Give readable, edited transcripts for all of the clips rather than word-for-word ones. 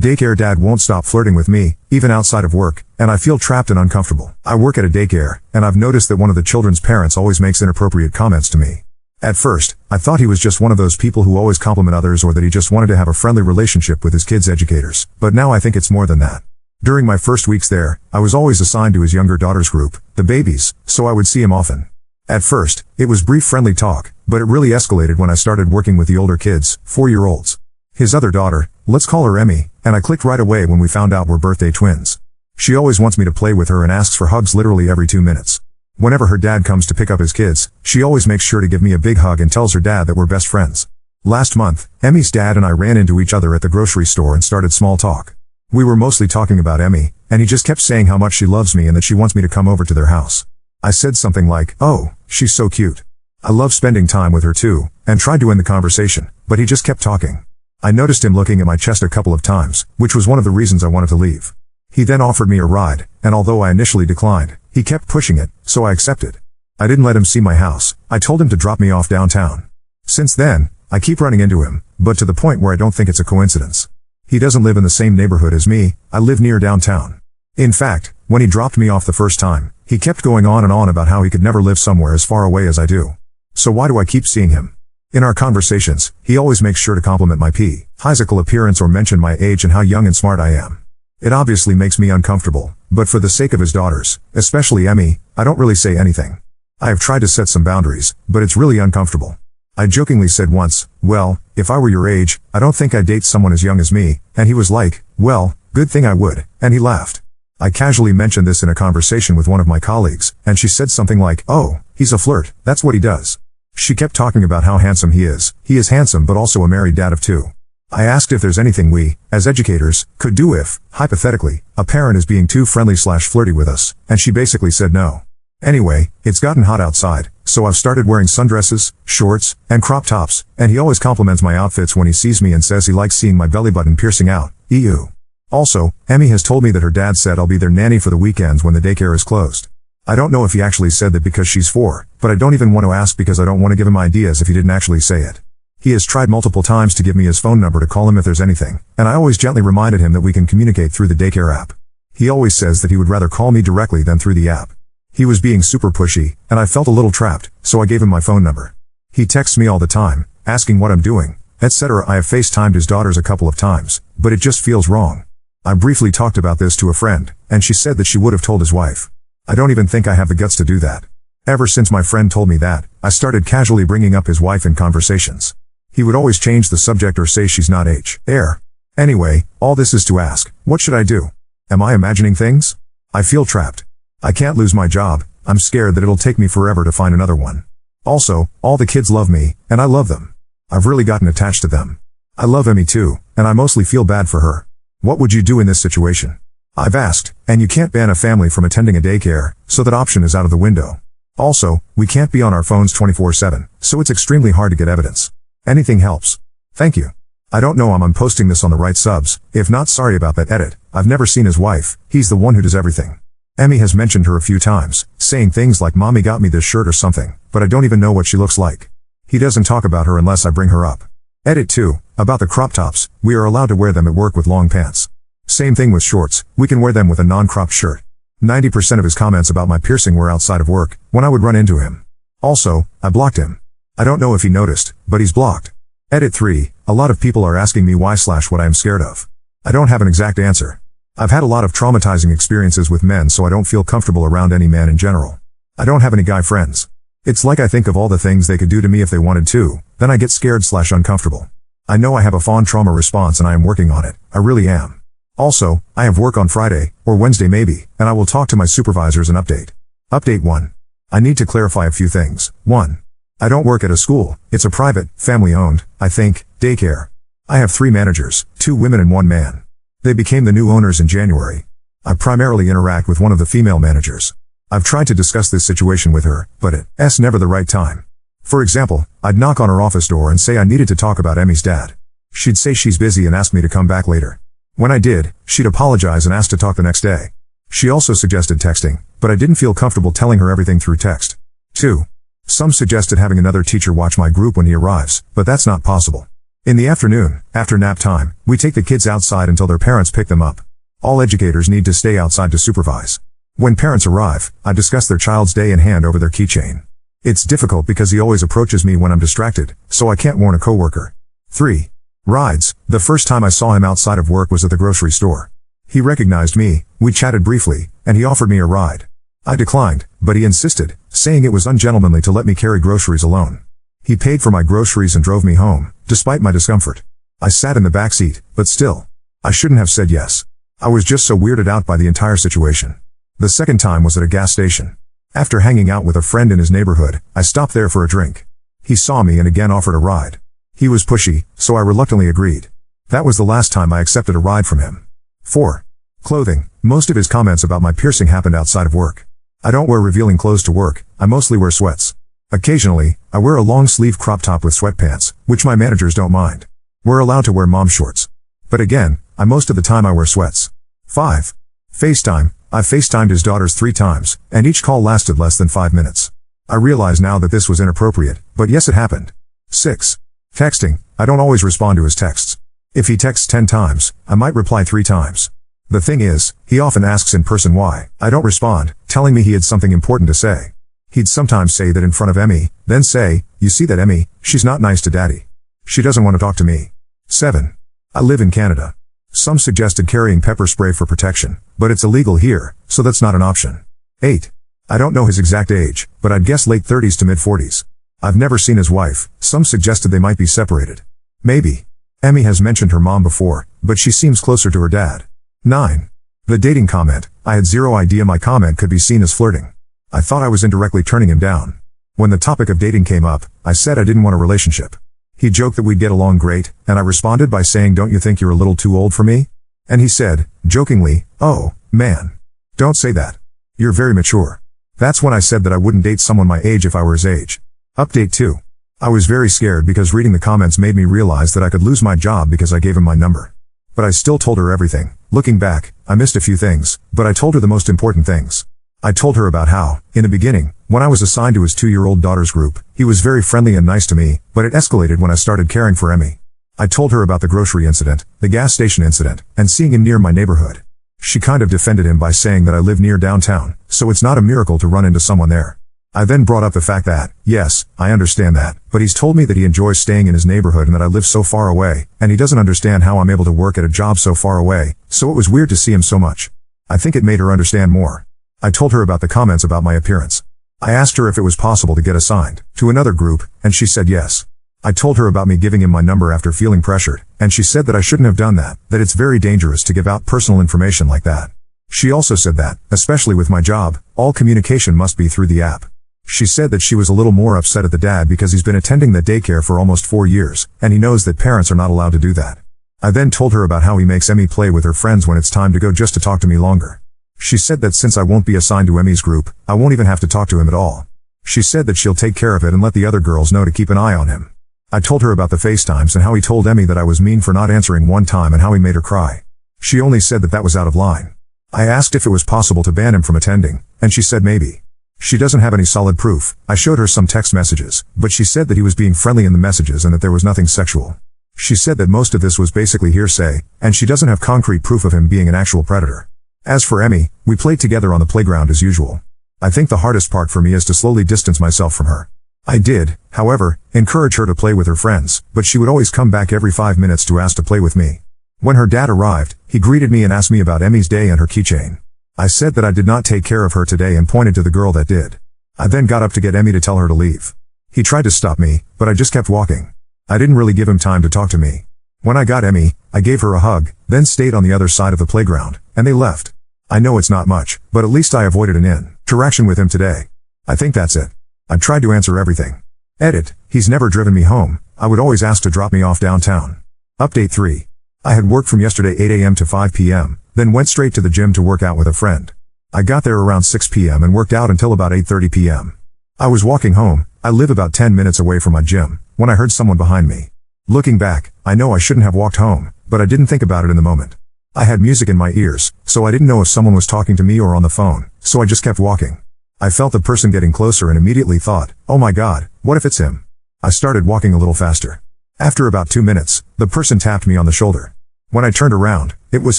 Daycare dad won't stop flirting with me, even outside of work, and I feel trapped and uncomfortable. I work at a daycare, and I've noticed that one of the children's parents always makes inappropriate comments to me. At first, I thought he was just one of those people who always compliment others or that he just wanted to have a friendly relationship with his kids' educators, but now I think it's more than that. During my first weeks there, I was always assigned to his younger daughter's group, the babies, so I would see him often. At first, it was brief friendly talk, but it really escalated when I started working with the older kids, 4-year-olds. His other daughter, let's call her Emmy, and I clicked right away when we found out we're birthday twins. She always wants me to play with her and asks for hugs literally every 2 minutes. Whenever her dad comes to pick up his kids, she always makes sure to give me a big hug and tells her dad that we're best friends. Last month, Emmy's dad and I ran into each other at the grocery store and started small talk. We were mostly talking about Emmy, and he just kept saying how much she loves me and that she wants me to come over to their house. I said something like, "Oh, she's so cute. I love spending time with her too," and tried to end the conversation, but he just kept talking. I noticed him looking at my chest a couple of times, which was one of the reasons I wanted to leave. He then offered me a ride, and although I initially declined, he kept pushing it, so I accepted. I didn't let him see my house. I told him to drop me off downtown. Since then, I keep running into him, but to the point where I don't think it's a coincidence. He doesn't live in the same neighborhood as me. I live near downtown. In fact, when he dropped me off the first time, he kept going on and on about how he could never live somewhere as far away as I do. So why do I keep seeing him? In our conversations, he always makes sure to compliment my physical appearance or mention my age and how young and smart I am. It obviously makes me uncomfortable, but for the sake of his daughters, especially Emmy, I don't really say anything. I have tried to set some boundaries, but it's really uncomfortable. I jokingly said once, "Well, if I were your age, I don't think I'd date someone as young as me," and he was like, "Well, good thing I would," and he laughed. I casually mentioned this in a conversation with one of my colleagues, and she said something like, "Oh, he's a flirt, that's what he does." She kept talking about how handsome he is. He is handsome but also a married dad of 2. I asked if there's anything we, as educators, could do if, hypothetically, a parent is being too friendly/flirty with us, and she basically said no. Anyway, it's gotten hot outside, so I've started wearing sundresses, shorts, and crop tops, and he always compliments my outfits when he sees me and says he likes seeing my belly button piercing out. Ew. Also, Emmy has told me that her dad said I'll be their nanny for the weekends when the daycare is closed. I don't know if he actually said that because she's 4, but I don't even want to ask because I don't want to give him ideas if he didn't actually say it. He has tried multiple times to give me his phone number to call him if there's anything, and I always gently reminded him that we can communicate through the daycare app. He always says that he would rather call me directly than through the app. He was being super pushy, and I felt a little trapped, so I gave him my phone number. He texts me all the time, asking what I'm doing, etc. I have FaceTimed his daughters a couple of times, but it just feels wrong. I briefly talked about this to a friend, and she said that she would have told his wife. I don't even think I have the guts to do that. Ever since my friend told me that, I started casually bringing up his wife in conversations. He would always change the subject or say she's not heir. Anyway, all this is to ask, what should I do? Am I imagining things? I feel trapped. I can't lose my job. I'm scared that it'll take me forever to find another one. Also, all the kids love me, and I love them. I've really gotten attached to them. I love Emmy too, and I mostly feel bad for her. What would you do in this situation? I've asked, and you can't ban a family from attending a daycare, so that option is out of the window. Also, we can't be on our phones 24/7, so it's extremely hard to get evidence. Anything helps. Thank you. I don't know I'm posting this on the right subs. If not, sorry about that edit. I've never seen his wife. He's the one who does everything. Emmy has mentioned her a few times, saying things like "Mommy got me this shirt" or something, but I don't even know what she looks like. He doesn't talk about her unless I bring her up. Edit 2. About the crop tops, we are allowed to wear them at work with long pants. Same thing with shorts, we can wear them with a non-cropped shirt. 90% of his comments about my piercing were outside of work, when I would run into him. Also, I blocked him. I don't know if he noticed, but he's blocked. Edit 3. A lot of people are asking me why/what I am scared of. I don't have an exact answer. I've had a lot of traumatizing experiences with men, so I don't feel comfortable around any man in general. I don't have any guy friends. It's like I think of all the things they could do to me if they wanted to, then I get scared/uncomfortable. I know I have a fawn trauma response and I am working on it. I really am. Also, I have work on Friday, or Wednesday maybe, and I will talk to my supervisors and update. Update 1. I need to clarify a few things. 1. I don't work at a school. It's a private, family-owned, I think, daycare. I have 3 managers, 2 women and 1 man. They became the new owners in January. I primarily interact with one of the female managers. I've tried to discuss this situation with her, but it's never the right time. For example, I'd knock on her office door and say I needed to talk about Emmy's dad. She'd say she's busy and ask me to come back later. When I did, she'd apologize and ask to talk the next day. She also suggested texting, but I didn't feel comfortable telling her everything through text. 2. Some suggested having another teacher watch my group when he arrives, but that's not possible. In the afternoon, after nap time, we take the kids outside until their parents pick them up. All educators need to stay outside to supervise. When parents arrive, I discuss their child's day and hand over their keychain. It's difficult because he always approaches me when I'm distracted, so I can't warn a coworker. 3. Rides. The first time I saw him outside of work was at the grocery store. He recognized me, we chatted briefly, and he offered me a ride. I declined, but he insisted, saying it was ungentlemanly to let me carry groceries alone. He paid for my groceries and drove me home, despite my discomfort. I sat in the back seat, but still. I shouldn't have said yes. I was just so weirded out by the entire situation. The second time was at a gas station. After hanging out with a friend in his neighborhood, I stopped there for a drink. He saw me and again offered a ride. He was pushy, so I reluctantly agreed. That was the last time I accepted a ride from him. 4. Clothing. Most of his comments about my piercing happened outside of work. I don't wear revealing clothes to work, I mostly wear sweats. Occasionally, I wear a long-sleeve crop top with sweatpants, which my managers don't mind. We're allowed to wear mom shorts. But again, most of the time I wear sweats. 5. FaceTime. I FaceTimed his daughters 3 times, and each call lasted less than 5 minutes. I realize now that this was inappropriate, but yes, it happened. 6. Texting. I don't always respond to his texts. If he texts 10 times, I might reply 3 times. The thing is, he often asks in person why I don't respond, telling me he had something important to say. He'd sometimes say that in front of Emmy, then say, "You see that Emmy, she's not nice to daddy. She doesn't want to talk to me." 7. I live in Canada. Some suggested carrying pepper spray for protection, but it's illegal here, so that's not an option. 8. I don't know his exact age, but I'd guess late 30s to mid 40s. I've never seen his wife, some suggested they might be separated. Maybe. Emmy has mentioned her mom before, but she seems closer to her dad. 9. The dating comment. I had zero idea my comment could be seen as flirting. I thought I was indirectly turning him down. When the topic of dating came up, I said I didn't want a relationship. He joked that we'd get along great, and I responded by saying, "Don't you think you're a little too old for me?" And he said, jokingly, "Oh, man. Don't say that. You're very mature." That's when I said that I wouldn't date someone my age if I were his age. Update 2. I was very scared because reading the comments made me realize that I could lose my job because I gave him my number. But I still told her everything. Looking back, I missed a few things, but I told her the most important things. I told her about how, in the beginning, when I was assigned to his 2-year-old daughter's group, he was very friendly and nice to me, but it escalated when I started caring for Emmy. I told her about the grocery incident, the gas station incident, and seeing him near my neighborhood. She kind of defended him by saying that I live near downtown, so it's not a miracle to run into someone there. I then brought up the fact that, yes, I understand that, but he's told me that he enjoys staying in his neighborhood and that I live so far away, and he doesn't understand how I'm able to work at a job so far away, so it was weird to see him so much. I think it made her understand more. I told her about the comments about my appearance. I asked her if it was possible to get assigned to another group, and she said yes. I told her about me giving him my number after feeling pressured, and she said that I shouldn't have done that it's very dangerous to give out personal information like that. She also said that, especially with my job, all communication must be through the app. She said that she was a little more upset at the dad because he's been attending the daycare for almost 4 years, and he knows that parents are not allowed to do that. I then told her about how he makes Emmy play with her friends when it's time to go just to talk to me longer. She said that since I won't be assigned to Emmy's group, I won't even have to talk to him at all. She said that she'll take care of it and let the other girls know to keep an eye on him. I told her about the FaceTimes and how he told Emmy that I was mean for not answering one time and how he made her cry. She only said that was out of line. I asked if it was possible to ban him from attending, and she said maybe. She doesn't have any solid proof. I showed her some text messages, but she said that he was being friendly in the messages and that there was nothing sexual. She said that most of this was basically hearsay, and she doesn't have concrete proof of him being an actual predator. As for Emmy, we played together on the playground as usual. I think the hardest part for me is to slowly distance myself from her. I did, however, encourage her to play with her friends, but she would always come back every 5 minutes to ask to play with me. When her dad arrived, he greeted me and asked me about Emmy's day and her keychain. I said that I did not take care of her today and pointed to the girl that did. I then got up to get Emmy to tell her to leave. He tried to stop me, but I just kept walking. I didn't really give him time to talk to me. When I got Emmy, I gave her a hug, then stayed on the other side of the playground, and they left. I know it's not much, but at least I avoided an interaction with him today. I think that's it. I tried to answer everything. Edit. He's never driven me home. I would always ask to drop me off downtown. Update 3. I had worked from yesterday 8 a.m. to 5 p.m., then went straight to the gym to work out with a friend. I got there around 6 p.m. and worked out until about 8:30 p.m. I was walking home. I live about 10 minutes away from my gym, when I heard someone behind me. Looking back, I know I shouldn't have walked home, but I didn't think about it in the moment. I had music in my ears, so I didn't know if someone was talking to me or on the phone, so I just kept walking. I felt the person getting closer and immediately thought, oh my God, what if it's him? I started walking a little faster. After about 2 minutes, The person tapped me on the shoulder. When I turned around, it was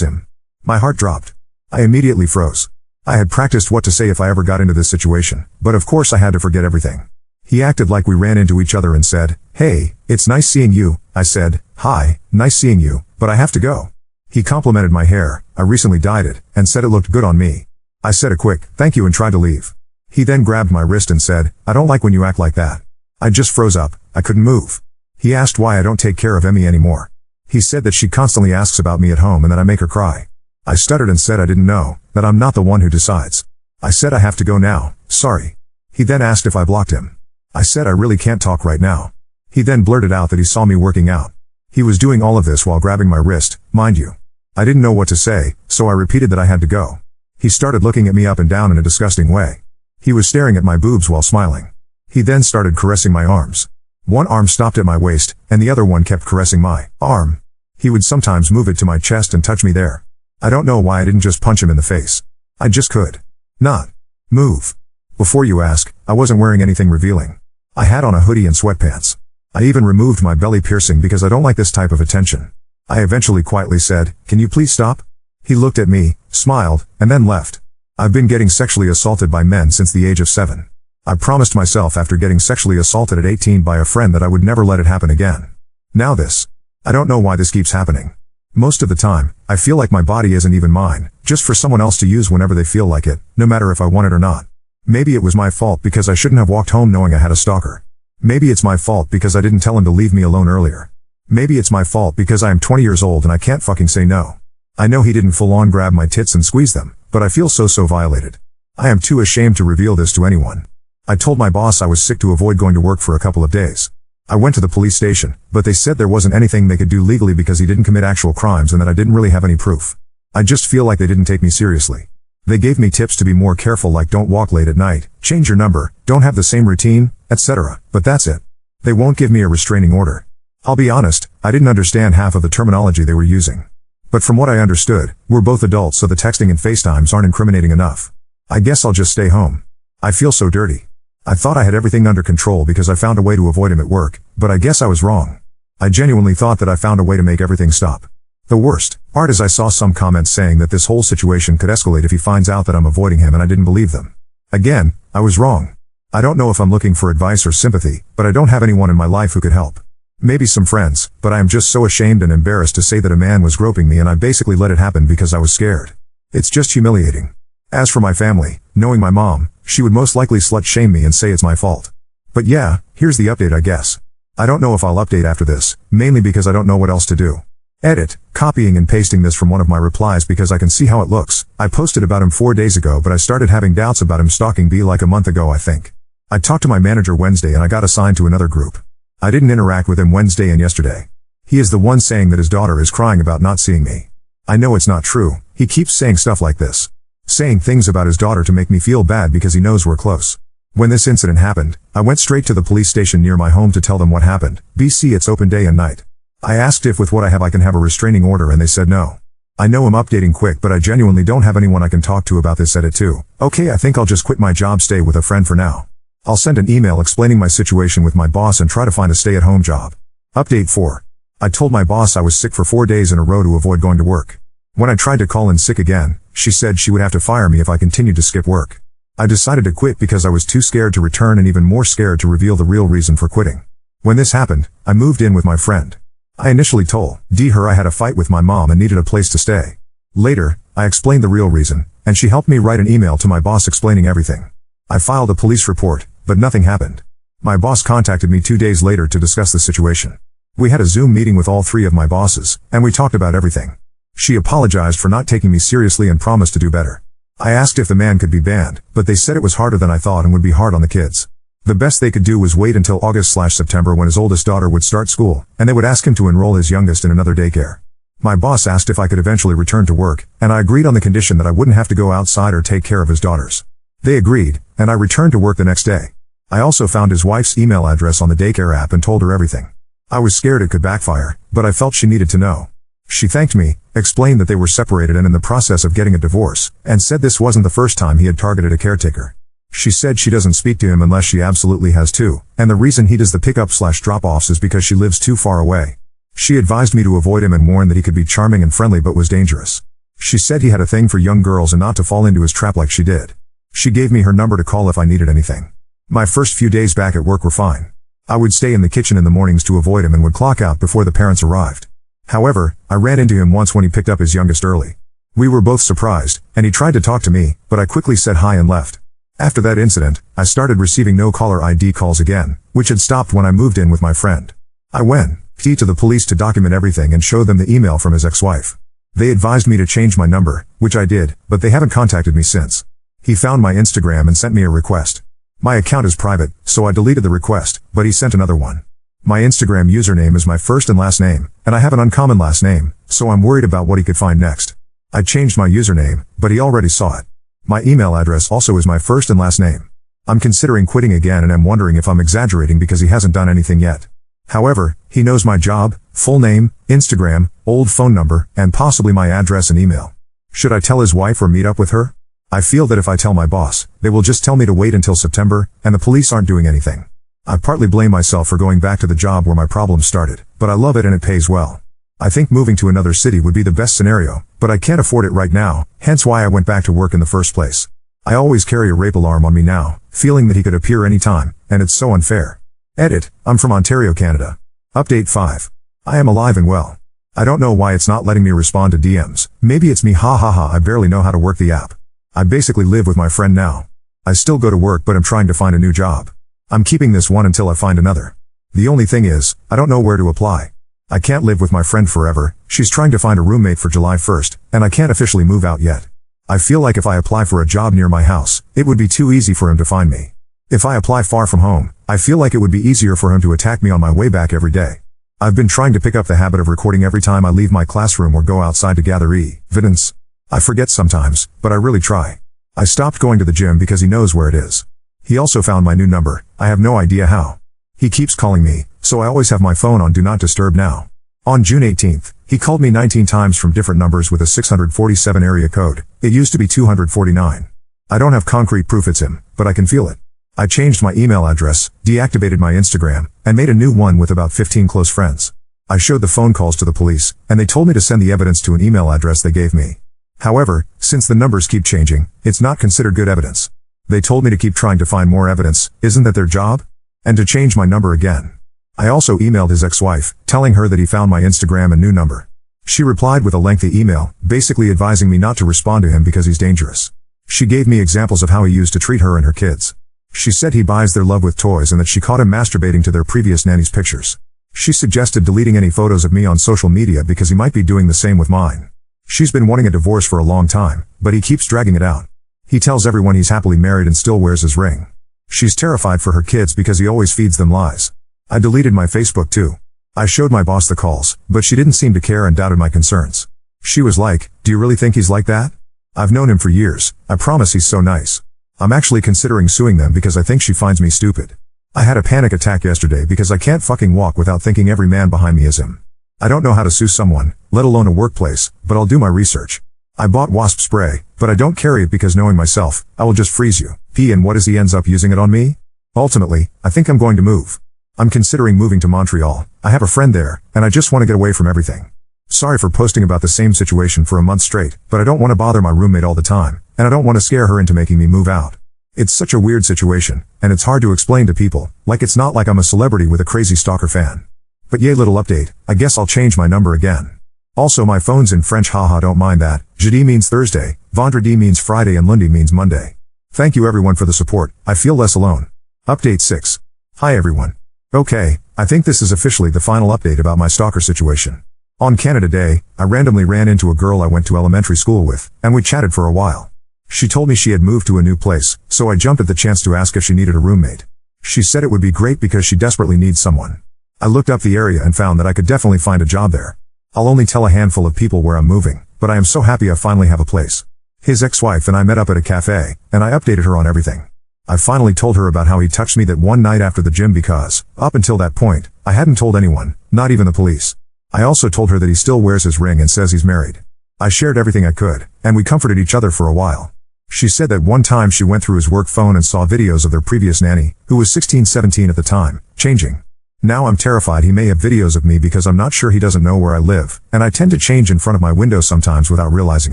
him. My heart dropped. I immediately froze. I had practiced what to say if I ever got into this situation, but of course I had to forget everything. He acted like we ran into each other and said, "Hey, it's nice seeing you." I said, "Hi, nice seeing you, but I have to go." He complimented my hair, I recently dyed it, and said it looked good on me. I said a quick, "Thank you," and tried to leave. He then grabbed my wrist and said, "I don't like when you act like that." I just froze up, I couldn't move. He asked why I don't take care of Emmy anymore. He said that she constantly asks about me at home and that I make her cry. I stuttered and said I didn't know, that I'm not the one who decides. I said I have to go now, sorry. He then asked if I blocked him. I said I really can't talk right now. He then blurted out that he saw me working out. He was doing all of this while grabbing my wrist, mind you. I didn't know what to say, so I repeated that I had to go. He started looking at me up and down in a disgusting way. He was staring at my boobs while smiling. He then started caressing my arms. One arm stopped at my waist, and the other one kept caressing my arm. He would sometimes move it to my chest and touch me there. I don't know why I didn't just punch him in the face. I just could not move. Before you ask, I wasn't wearing anything revealing. I had on a hoodie and sweatpants. I even removed my belly piercing because I don't like this type of attention. I eventually quietly said, "Can you please stop?" He looked at me, smiled, and then left. I've been getting sexually assaulted by men since the age of 7. I promised myself after getting sexually assaulted at 18 by a friend that I would never let it happen again. Now this. I don't know why this keeps happening. Most of the time, I feel like my body isn't even mine, just for someone else to use whenever they feel like it, no matter if I want it or not. Maybe it was my fault because I shouldn't have walked home knowing I had a stalker. Maybe it's my fault because I didn't tell him to leave me alone earlier. Maybe it's my fault because I am 20 years old and I can't fucking say no. I know he didn't full on grab my tits and squeeze them, but I feel so violated. I am too ashamed to reveal this to anyone. I told my boss I was sick to avoid going to work for a couple of days. I went to the police station, but they said there wasn't anything they could do legally because he didn't commit actual crimes and that I didn't really have any proof. I just feel like they didn't take me seriously. They gave me tips to be more careful, like don't walk late at night, change your number, don't have the same routine, etc. But that's it. They won't give me a restraining order. I'll be honest, I didn't understand half of the terminology they were using. But from what I understood, we're both adults, so the texting and FaceTimes aren't incriminating enough. I guess I'll just stay home. I feel so dirty. I thought I had everything under control because I found a way to avoid him at work, but I guess I was wrong. I genuinely thought that I found a way to make everything stop. The worst part is I saw some comments saying that this whole situation could escalate if he finds out that I'm avoiding him, and I didn't believe them. Again, I was wrong. I don't know if I'm looking for advice or sympathy, but I don't have anyone in my life who could help. Maybe some friends, but I am just so ashamed and embarrassed to say that a man was groping me and I basically let it happen because I was scared. It's just humiliating. As for my family, knowing my mom, she would most likely slut shame me and say it's my fault. But yeah, here's the update, I guess. I don't know if I'll update after this, mainly because I don't know what else to do. Edit, copying and pasting this from one of my replies because I can see how it looks. I posted about him 4 days ago, but I started having doubts about him stalking me like a month ago, I think. I talked to my manager Wednesday and I got assigned to another group. I didn't interact with him Wednesday and yesterday. He is the one saying that his daughter is crying about not seeing me. I know it's not true. He keeps saying stuff like this. Saying things about his daughter to make me feel bad because he knows we're close. When this incident happened, I went straight to the police station near my home to tell them what happened. BC, it's open day and night. I asked if with what I have I can have a restraining order and they said no. I know I'm updating quick, but I genuinely don't have anyone I can talk to about this. Edit too. Okay, I think I'll just quit my job, stay with a friend for now. I'll send an email explaining my situation with my boss and try to find a stay-at-home job. Update 4. I told my boss I was sick for 4 days in a row to avoid going to work. When I tried to call in sick again, she said she would have to fire me if I continued to skip work. I decided to quit because I was too scared to return and even more scared to reveal the real reason for quitting. When this happened, I moved in with my friend. I initially told her I had a fight with my mom and needed a place to stay. Later, I explained the real reason, and she helped me write an email to my boss explaining everything. I filed a police report, but nothing happened. My boss contacted me 2 days later to discuss the situation. We had a Zoom meeting with all 3 of my bosses, and we talked about everything. She apologized for not taking me seriously and promised to do better. I asked if the man could be banned, but they said it was harder than I thought and would be hard on the kids. The best they could do was wait until August/September when his oldest daughter would start school, and they would ask him to enroll his youngest in another daycare. My boss asked if I could eventually return to work, and I agreed on the condition that I wouldn't have to go outside or take care of his daughters. They agreed, and I returned to work the next day. I also found his wife's email address on the Daycare app and told her everything. I was scared it could backfire, but I felt she needed to know. She thanked me, explained that they were separated and in the process of getting a divorce, and said this wasn't the first time he had targeted a caretaker. She said she doesn't speak to him unless she absolutely has to, and the reason he does the pickup/drop-offs is because she lives too far away. She advised me to avoid him and warned that he could be charming and friendly but was dangerous. She said he had a thing for young girls and not to fall into his trap like she did. She gave me her number to call if I needed anything. My first few days back at work were fine. I would stay in the kitchen in the mornings to avoid him and would clock out before the parents arrived. However, I ran into him once when he picked up his youngest early. We were both surprised, and he tried to talk to me, but I quickly said hi and left. After that incident, I started receiving no caller ID calls again, which had stopped when I moved in with my friend. I went to the police to document everything and show them the email from his ex-wife. They advised me to change my number, which I did, but they haven't contacted me since. He found my Instagram and sent me a request. My account is private, so I deleted the request, but he sent another one. My Instagram username is my first and last name, and I have an uncommon last name, so I'm worried about what he could find next. I changed my username, but he already saw it. My email address also is my first and last name. I'm considering quitting again and I'm wondering if I'm exaggerating because he hasn't done anything yet. However, he knows my job, full name, Instagram, old phone number, and possibly my address and email. Should I tell his wife or meet up with her? I feel that if I tell my boss, they will just tell me to wait until September, and the police aren't doing anything. I partly blame myself for going back to the job where my problems started, but I love it and it pays well. I think moving to another city would be the best scenario, but I can't afford it right now, hence why I went back to work in the first place. I always carry a rape alarm on me now, feeling that he could appear anytime, and it's so unfair. Edit, I'm from Ontario, Canada. Update 5. I am alive and well. I don't know why it's not letting me respond to DMs. Maybe it's me, I barely know how to work the app. I basically live with my friend now. I still go to work but I'm trying to find a new job. I'm keeping this one until I find another. The only thing is, I don't know where to apply. I can't live with my friend forever, she's trying to find a roommate for July 1st, and I can't officially move out yet. I feel like if I apply for a job near my house, it would be too easy for him to find me. If I apply far from home, I feel like it would be easier for him to attack me on my way back every day. I've been trying to pick up the habit of recording every time I leave my classroom or go outside to gather evidence. I forget sometimes, but I really try. I stopped going to the gym because he knows where it is. He also found my new number, I have no idea how. He keeps calling me, so I always have my phone on Do Not Disturb now. On June 18th, he called me 19 times from different numbers with a 647 area code. It used to be 249. I don't have concrete proof it's him, but I can feel it. I changed my email address, deactivated my Instagram, and made a new one with about 15 close friends. I showed the phone calls to the police, and they told me to send the evidence to an email address they gave me. However, since the numbers keep changing, it's not considered good evidence. They told me to keep trying to find more evidence, isn't that their job? And to change my number again. I also emailed his ex-wife, telling her that he found my Instagram and new number. She replied with a lengthy email, basically advising me not to respond to him because he's dangerous. She gave me examples of how he used to treat her and her kids. She said he buys their love with toys and that she caught him masturbating to their previous nanny's pictures. She suggested deleting any photos of me on social media because he might be doing the same with mine. She's been wanting a divorce for a long time, but he keeps dragging it out. He tells everyone he's happily married and still wears his ring. She's terrified for her kids because he always feeds them lies. I deleted my Facebook too. I showed my boss the calls, but she didn't seem to care and doubted my concerns. She was like, "Do you really think he's like that? I've known him for years, I promise he's so nice." I'm actually considering suing them because I think she finds me stupid. I had a panic attack yesterday because I can't fucking walk without thinking every man behind me is him. I don't know how to sue someone, let alone a workplace, but I'll do my research. I bought wasp spray, but I don't carry it because knowing myself, I will just freeze you. And what if he ends up using it on me? Ultimately, I think I'm going to move. I'm considering moving to Montreal. I have a friend there, and I just want to get away from everything. Sorry for posting about the same situation for a month straight, but I don't want to bother my roommate all the time, and I don't want to scare her into making me move out. It's such a weird situation, and it's hard to explain to people, like it's not like I'm a celebrity with a crazy stalker fan. But yay, little update, I guess I'll change my number again. Also my phone's in French, haha, don't mind that. Jeudi means Thursday, vendredi means Friday, and lundi means Monday. Thank you everyone for the support, I feel less alone. Update 6. Hi everyone. Okay, I think this is officially the final update about my stalker situation. On Canada Day, I randomly ran into a girl I went to elementary school with, and we chatted for a while. She told me she had moved to a new place, so I jumped at the chance to ask if she needed a roommate. She said it would be great because she desperately needs someone. I looked up the area and found that I could definitely find a job there. I'll only tell a handful of people where I'm moving, but I am so happy I finally have a place. His ex-wife and I met up at a cafe, and I updated her on everything. I finally told her about how he touched me that one night after the gym because, up until that point, I hadn't told anyone, not even the police. I also told her that he still wears his ring and says he's married. I shared everything I could, and we comforted each other for a while. She said that one time she went through his work phone and saw videos of their previous nanny, who was 16-17 at the time, changing. Now I'm terrified he may have videos of me because I'm not sure he doesn't know where I live, and I tend to change in front of my window sometimes without realizing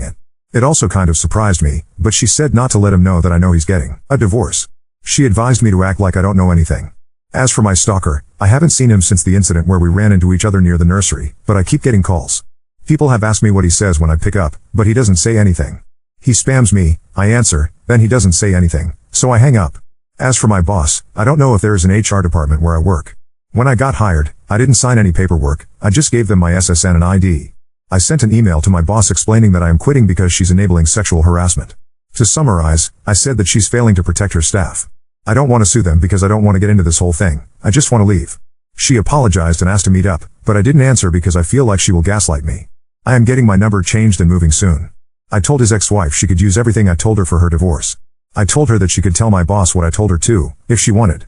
it. It also kind of surprised me, but she said not to let him know that I know he's getting a divorce. She advised me to act like I don't know anything. As for my stalker, I haven't seen him since the incident where we ran into each other near the nursery, but I keep getting calls. People have asked me what he says when I pick up, but he doesn't say anything. He spams me, I answer, then he doesn't say anything, so I hang up. As for my boss, I don't know if there is an HR department where I work. When I got hired, I didn't sign any paperwork, I just gave them my SSN and ID. I sent an email to my boss explaining that I am quitting because she's enabling sexual harassment. To summarize, I said that she's failing to protect her staff. I don't want to sue them because I don't want to get into this whole thing, I just want to leave. She apologized and asked to meet up, but I didn't answer because I feel like she will gaslight me. I am getting my number changed and moving soon. I told his ex-wife she could use everything I told her for her divorce. I told her that she could tell my boss what I told her too, if she wanted.